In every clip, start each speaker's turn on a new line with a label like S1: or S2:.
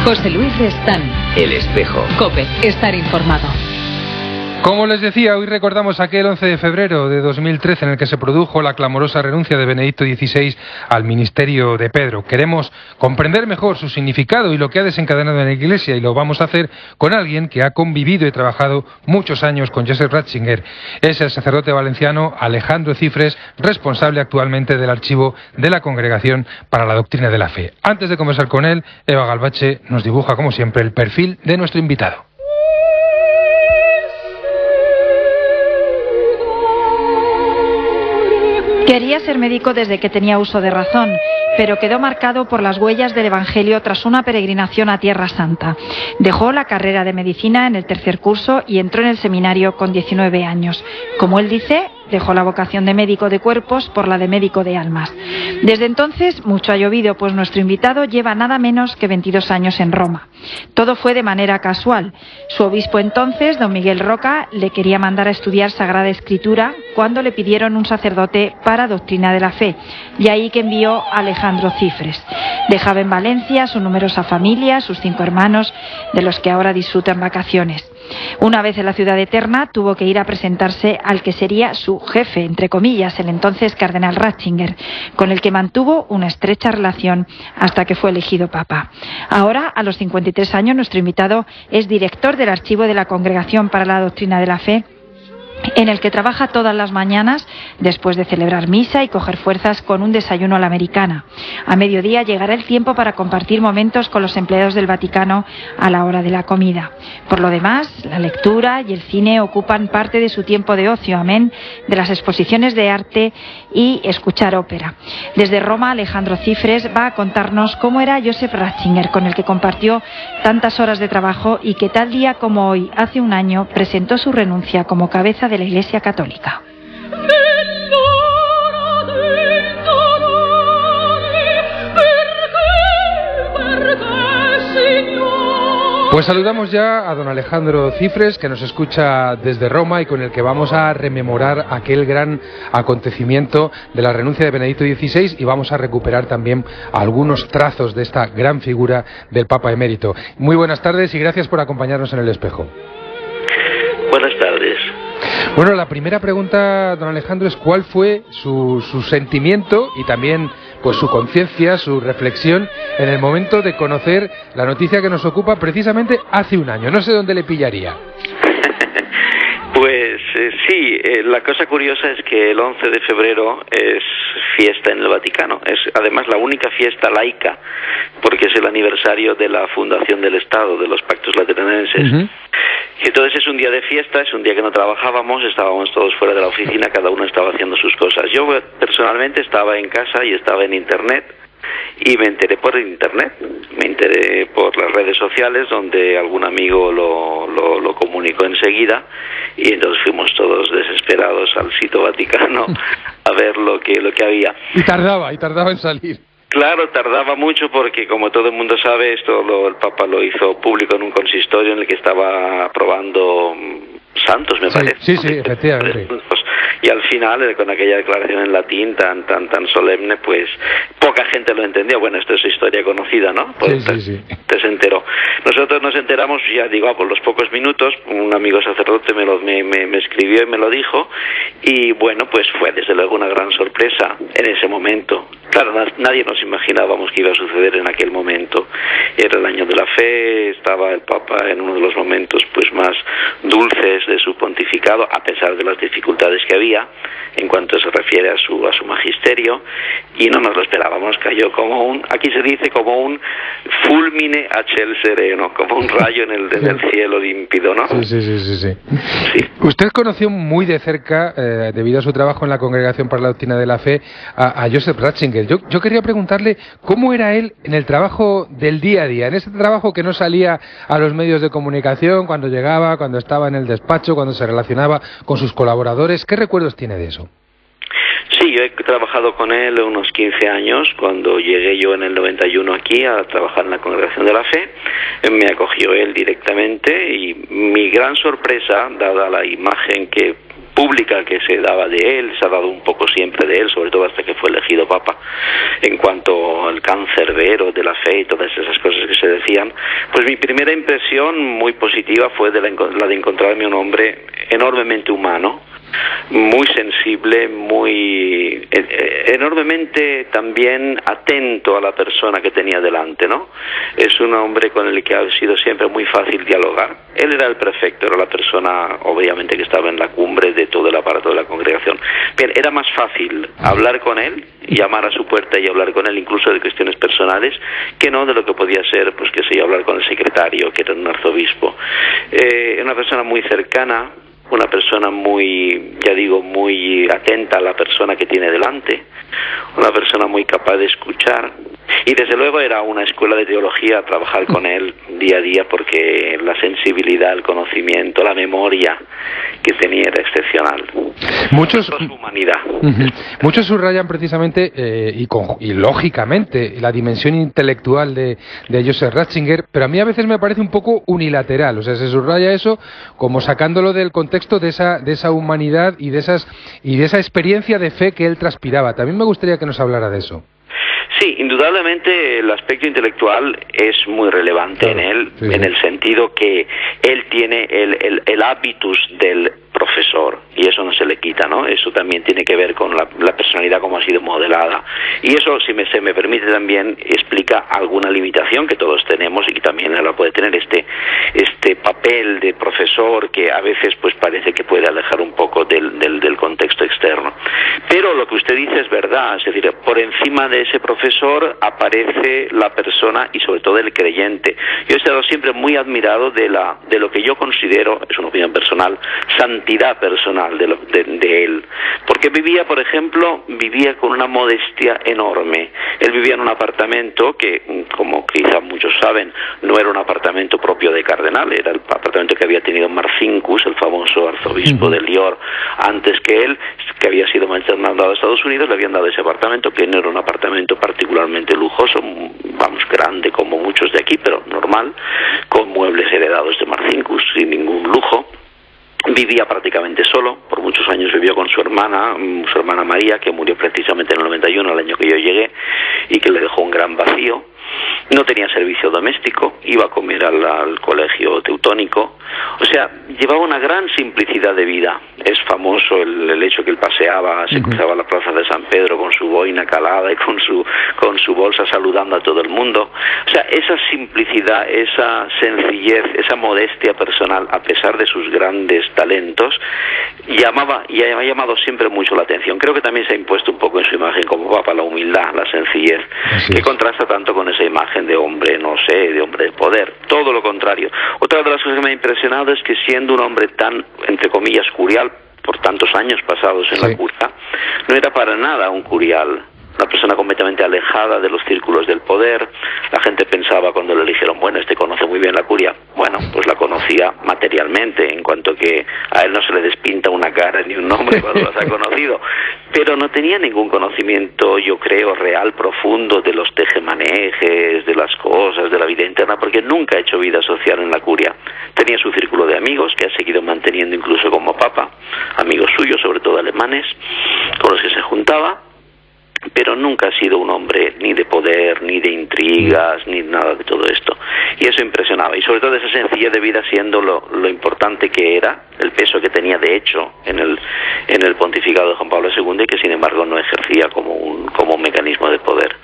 S1: José Luis Restán.
S2: El Espejo.
S1: COPE. Estar informado.
S3: Como les decía, hoy recordamos aquel 11 de febrero de 2013 en el que se produjo la clamorosa renuncia de Benedicto XVI al ministerio de Pedro. Queremos comprender mejor su significado y lo que ha desencadenado en la Iglesia, y lo vamos a hacer con alguien que ha convivido y trabajado muchos años con Josep Ratzinger. Es el sacerdote valenciano Alejandro Cifres, responsable actualmente del archivo de la Congregación para la Doctrina de la Fe. Antes de conversar con él, Eva Galvache nos dibuja, como siempre, el perfil de nuestro invitado.
S4: Quería ser médico desde que tenía uso de razón, pero quedó marcado por las huellas del Evangelio tras una peregrinación a Tierra Santa. Dejó la carrera de medicina en el tercer curso y entró en el seminario con 19 años. Como él dice, dejó la vocación de médico de cuerpos por la de médico de almas. Desde entonces, mucho ha llovido, pues nuestro invitado lleva nada menos que 22 años en Roma. Todo fue de manera casual. Su obispo entonces, don Miguel Roca, le quería mandar a estudiar Sagrada Escritura cuando le pidieron un sacerdote para Doctrina de la Fe, y ahí que envió a Alejandro Cifres. Dejaba en Valencia su numerosa familia, sus 5 hermanos, de los que ahora disfrutan vacaciones. Una vez en la ciudad eterna, tuvo que ir a presentarse al que sería su jefe, entre comillas, el entonces cardenal Ratzinger, con el que mantuvo una estrecha relación hasta que fue elegido papa. Ahora, a los 53 años, nuestro invitado es director del archivo de la Congregación para la Doctrina de la Fe, en el que trabaja todas las mañanas después de celebrar misa y coger fuerzas con un desayuno a la americana. A mediodía llegará el tiempo para compartir momentos con los empleados del Vaticano a la hora de la comida. Por lo demás, la lectura y el cine ocupan parte de su tiempo de ocio, amén de las exposiciones de arte y escuchar ópera. Desde Roma, Alejandro Cifres va a contarnos cómo era Josep Ratzinger, con el que compartió tantas horas de trabajo y que tal día como hoy, hace un año, presentó su renuncia como cabeza de la Iglesia Católica.
S3: Pues saludamos ya a don Alejandro Cifres, que nos escucha desde Roma y con el que vamos a rememorar aquel gran acontecimiento de la renuncia de Benedicto XVI, y vamos a recuperar también algunos trazos de esta gran figura del Papa emérito. Muy buenas tardes y gracias por acompañarnos en El Espejo.
S5: Buenas tardes.
S3: Bueno, la primera pregunta, don Alejandro, es ¿cuál fue su sentimiento y también pues su conciencia, su reflexión en el momento de conocer la noticia que nos ocupa precisamente hace un año? No sé dónde le pillaría.
S5: Pues sí, la cosa curiosa es que el 11 de febrero es fiesta en el Vaticano. Es además la única fiesta laica, porque es el aniversario de la fundación del Estado, de los Pactos Lateranenses. Uh-huh. Entonces es un día de fiesta, es un día que no trabajábamos, estábamos todos fuera de la oficina, cada uno estaba haciendo sus cosas. Yo personalmente estaba en casa y estaba en Internet, y me enteré por Internet, me enteré por las redes sociales, donde algún amigo lo comunicó enseguida, y entonces fuimos todos desesperados al sitio Vaticano a ver lo que había.
S3: Y tardaba en salir.
S5: Claro, tardaba mucho porque, como todo el mundo sabe, el Papa lo hizo público en un consistorio en el que estaba aprobando santos, me parece.
S3: Sí, efectivamente.
S5: Y al final, con aquella declaración en latín tan solemne, pues poca gente lo entendió. Bueno, esto es historia conocida, ¿no? Pues
S3: sí.
S5: Se enteró. Nosotros nos enteramos, ya digo, por los pocos minutos. Un amigo sacerdote me escribió y me lo dijo. Y bueno, pues fue desde luego una gran sorpresa en ese momento. Claro, nadie nos imaginábamos que iba a suceder en aquel momento. Era el año de la fe, estaba el Papa en uno de los momentos pues más dulces de su pontificado, a pesar de las dificultades que había en cuanto se refiere a su magisterio, y no nos lo esperábamos. Cayó aquí se dice como un fulmine a ciel sereno, como un rayo en el cielo límpido, ¿no?
S3: Sí. Usted conoció muy de cerca, debido a su trabajo en la Congregación para la Doctrina de la Fe, a Josep Ratzinger. Yo quería preguntarle cómo era él en el trabajo del día a día, en ese trabajo que no salía a los medios de comunicación, cuando llegaba, cuando estaba en el despacho, cuando se relacionaba con sus colaboradores. ¿Qué recuerdos tiene de eso?
S5: Sí, yo he trabajado con él unos 15 años, cuando llegué yo en el 91 aquí a trabajar en la Congregación de la Fe. Me acogió él directamente y mi gran sorpresa, dada la imagen que pública que se daba de él, se ha dado un poco siempre de él, sobre todo hasta que fue elegido papa, en cuanto al cancerbero de la fe y todas esas cosas que se decían, pues mi primera impresión muy positiva fue la de encontrarme un hombre enormemente humano, muy sensible, muy enormemente también atento a la persona que tenía delante, ¿no? Es un hombre con el que ha sido siempre muy fácil dialogar. Él era el prefecto, era la persona obviamente que estaba en la cumbre de todo el aparato de la congregación. Bien, era más fácil hablar con él, llamar a su puerta y hablar con él incluso de cuestiones personales, que no de lo que podía ser, pues que sé yo, hablar con el secretario, que era un arzobispo. Una persona muy cercana, una persona muy, ya digo, muy atenta a la persona que tiene delante, una persona muy capaz de escuchar, y desde luego era una escuela de teología trabajar con él día a día, porque la sensibilidad, el conocimiento, la memoria que tenía era excepcional.
S3: Muchos,
S5: su humanidad.
S3: Muchos subrayan precisamente y lógicamente la dimensión intelectual de Joseph Ratzinger, pero a mí a veces me parece un poco unilateral, o sea, se subraya eso como sacándolo del contexto de esa humanidad y de esa experiencia de fe que él transpiraba. También me gustaría que nos hablara de eso.
S5: Sí, indudablemente el aspecto intelectual es muy relevante en él, en el sentido que él tiene el hábitus del profesor, y eso no se le quita, ¿no? Eso también tiene que ver con la personalidad como ha sido modelada, y eso, si se me permite, también explica alguna limitación que todos tenemos y que también él puede tener, este papel de profesor que a veces pues parece que puede alejar un poco del contexto externo. Pero lo que usted dice es verdad, es decir, por encima de ese profesor aparece la persona y sobre todo el creyente. Yo he estado siempre muy admirado de lo que yo considero, es una opinión personal, santidad personal de él, porque vivía, por ejemplo, con una modestia enorme. Él vivía en un apartamento que, como quizá muchos saben, no era un apartamento propio de cardenal, era el apartamento que había tenido Marcinkus, el famoso arzobispo de Lyon, antes que él, que había sido mandado a Estados Unidos. Le habían dado ese apartamento, que no era un apartamento particularmente lujoso, vamos, grande como muchos de aquí, pero normal, con muebles heredados de Marcinkus, sin ningún lujo. Vivía prácticamente solo, por muchos años vivió con su hermana María, que murió precisamente en el 91, el año que yo llegué, y que le dejó un gran vacío. No tenía servicio doméstico, iba a comer al colegio teutónico, o sea, llevaba una gran simplicidad de vida. Es famoso el hecho que él paseaba, se cruzaba la plaza de San Pedro con su boina calada y con su bolsa saludando a todo el mundo. O sea, esa simplicidad, esa sencillez, esa modestia personal, a pesar de sus grandes talentos, llamaba y ha llamado siempre mucho la atención. Creo que también se ha impuesto un poco en su imagen como papa la humildad, la sencillez, que contrasta tanto con esa imagen de hombre, no sé, de hombre de poder. Todo lo contrario. Otra de las cosas que me ha impresionado es que, siendo un hombre tan, entre comillas, curial, por tantos años pasados en la curia, no era para nada un curial, una persona completamente alejada de los círculos del poder. La gente pensaba, cuando le dijeron, bueno, este conoce muy bien la curia, bueno, pues la conocía materialmente, en cuanto que a él no se le despinta una cara ni un nombre cuando las ha conocido, pero no tenía ningún conocimiento, yo creo, real, profundo de los tejemanejes, de las cosas, de la vida interna, porque nunca ha hecho vida social en la curia. Tenía su círculo de amigos, que ha seguido manteniendo incluso como papa, amigos suyos, sobre todo alemanes, con los que se juntaba, pero nunca ha sido un hombre ni de poder, ni de intrigas, ni nada de todo esto. Y eso impresionaba, y sobre todo esa sencillez de vida, siendo lo importante que era, el peso que tenía de hecho en el pontificado de Juan Pablo II, y que sin embargo no ejercía como un mecanismo de poder.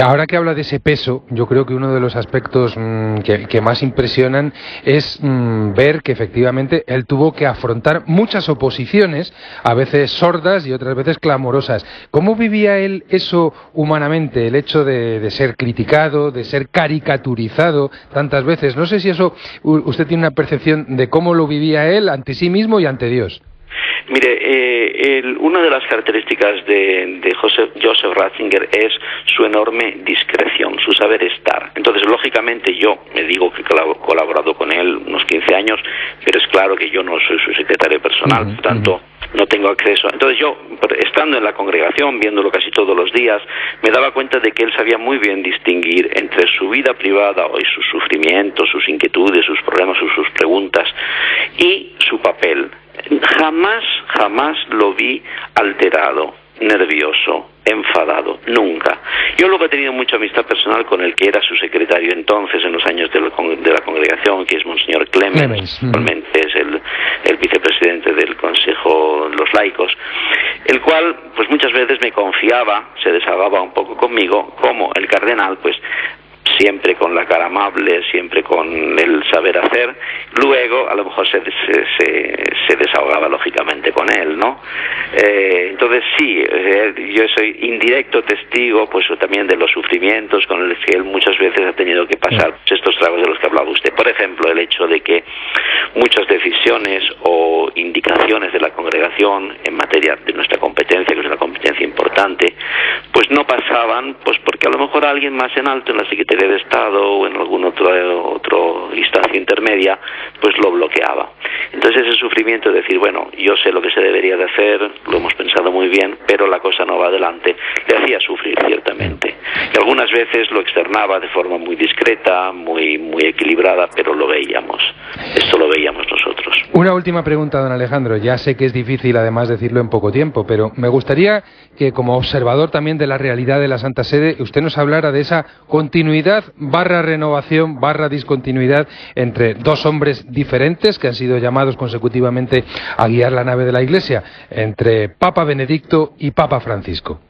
S3: Ahora que habla de ese peso, yo creo que uno de los aspectos que más impresionan es ver que efectivamente él tuvo que afrontar muchas oposiciones, a veces sordas y otras veces clamorosas. ¿Cómo vivía él eso humanamente, el hecho de ser criticado, de ser caricaturizado tantas veces? No sé si eso usted tiene una percepción de cómo lo vivía él ante sí mismo y ante Dios.
S5: Mire, una de las características de Joseph Ratzinger es su enorme discreción, su saber estar. Entonces, lógicamente, yo me digo que he colaborado con él unos 15 años, pero es claro que yo no soy su secretario personal, por tanto, no tengo acceso. Entonces yo, estando en la congregación, viéndolo casi todos los días, me daba cuenta de que él sabía muy bien distinguir entre su vida privada y sus sufrimientos, sus inquietudes, sus problemas, sus preguntas, y su papel. Jamás lo vi alterado, nervioso, enfadado, nunca. Yo luego he tenido mucha amistad personal con el que era su secretario entonces, en los años de la congregación, que es Monseñor Clemens, actualmente es el vicepresidente del Consejo de los Laicos, el cual pues muchas veces me confiaba, se desahogaba un poco conmigo, como el cardenal pues siempre con la cara amable, siempre con el saber hacer, luego a lo mejor se desahogaba lógicamente con él, ¿no? Entonces sí, yo soy indirecto testigo pues también de los sufrimientos con los que él muchas veces ha tenido que pasar estos tragos de los que hablaba usted. Por ejemplo, el hecho de que muchas decisiones o indicaciones de la congregación en materia de nuestra competencia, que es una competencia importante, pues no pasaban, pues porque a lo mejor alguien más en alto en la Secretaría de Estado o en algún otro instancia intermedia pues lo bloqueaba. Entonces ese sufrimiento de decir, bueno, yo sé lo que se debería de hacer, lo hemos pensado muy bien, pero la cosa no va adelante, le hacía sufrir ciertamente, y algunas veces lo externaba de forma muy discreta, muy equilibrada, pero lo veíamos, esto lo veíamos nosotros.
S3: Una última pregunta, don Alejandro, ya sé que es difícil además decirlo en poco tiempo, pero me gustaría que como observador también de la realidad de la Santa Sede, usted nos hablara de esa continuidad /renovación /discontinuidad entre dos hombres diferentes que han sido llamados consecutivamente a guiar la nave de la Iglesia, entre Papa Benedicto y Papa Francisco.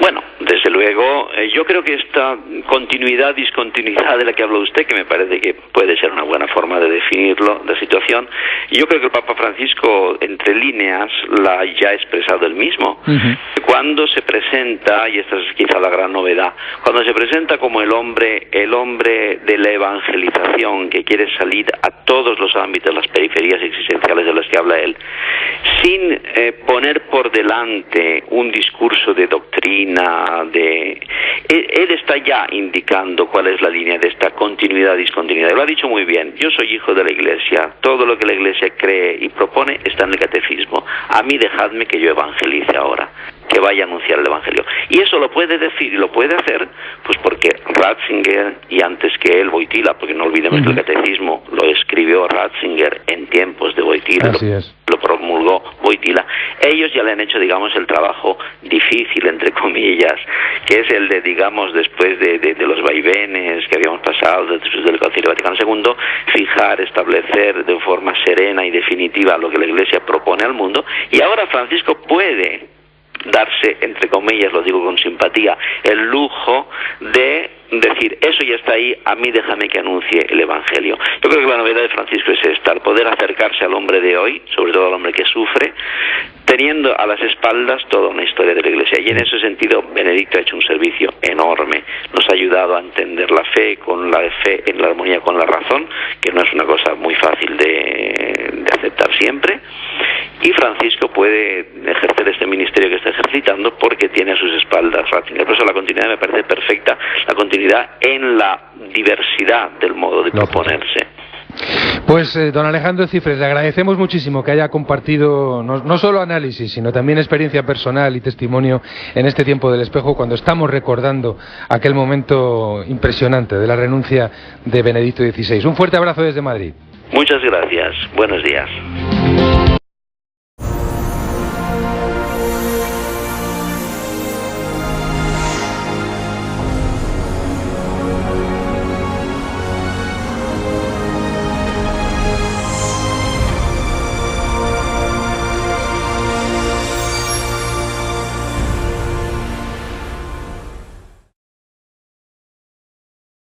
S5: Bueno, desde luego, yo creo que esta continuidad, discontinuidad de la que habla usted, que me parece que puede ser una buena forma de definirlo, la situación, yo creo que el Papa Francisco, entre líneas, la ya ha expresado él mismo. Cuando se presenta, y esta es quizá la gran novedad, cuando se presenta como el hombre de la evangelización, que quiere salir a todos los ámbitos, las periferias existenciales de las que habla él, sin poner por delante un discurso de doctrina, él está ya indicando cuál es la línea de esta continuidad, discontinuidad. Lo ha dicho muy bien, yo soy hijo de la Iglesia, todo lo que la Iglesia cree y propone está en el catecismo, a mí dejadme que yo evangelice ahora, que vaya a anunciar el Evangelio. Y eso lo puede decir y lo puede hacer pues porque Ratzinger, y antes que él Wojtyla, porque no olvidemos que el catecismo lo escribió Ratzinger en tiempos de Wojtyla, lo promulgó Wojtyla, ellos ya le han hecho, digamos, el trabajo difícil, entre comillas, que es el de, digamos, después de los vaivenes que habíamos pasado después del Concilio Vaticano II, fijar, establecer de forma serena y definitiva lo que la Iglesia propone al mundo, y ahora Francisco puede darse, entre comillas, lo digo con simpatía, el lujo de decir, eso ya está ahí, a mí déjame que anuncie el Evangelio. Yo creo que la novedad de Francisco es esta, el poder acercarse al hombre de hoy, sobre todo al hombre que sufre, teniendo a las espaldas toda una historia de la Iglesia. Y en ese sentido, Benedicto ha hecho un servicio enorme, nos ha ayudado a entender la fe en la armonía con la razón, que no es una cosa muy fácil de aceptar siempre, y Francisco puede ejercer este ministerio que está ejercitando porque tiene a sus espaldas Ratzinger. Por eso la continuidad me parece perfecta, la continuidad en la diversidad del modo de proponerse.
S3: Pues don Alejandro Cifres, le agradecemos muchísimo que haya compartido no solo análisis, sino también experiencia personal y testimonio en este tiempo del espejo, cuando estamos recordando aquel momento impresionante de la renuncia de Benedicto XVI. Un fuerte abrazo desde Madrid.
S5: Muchas gracias. Buenos días.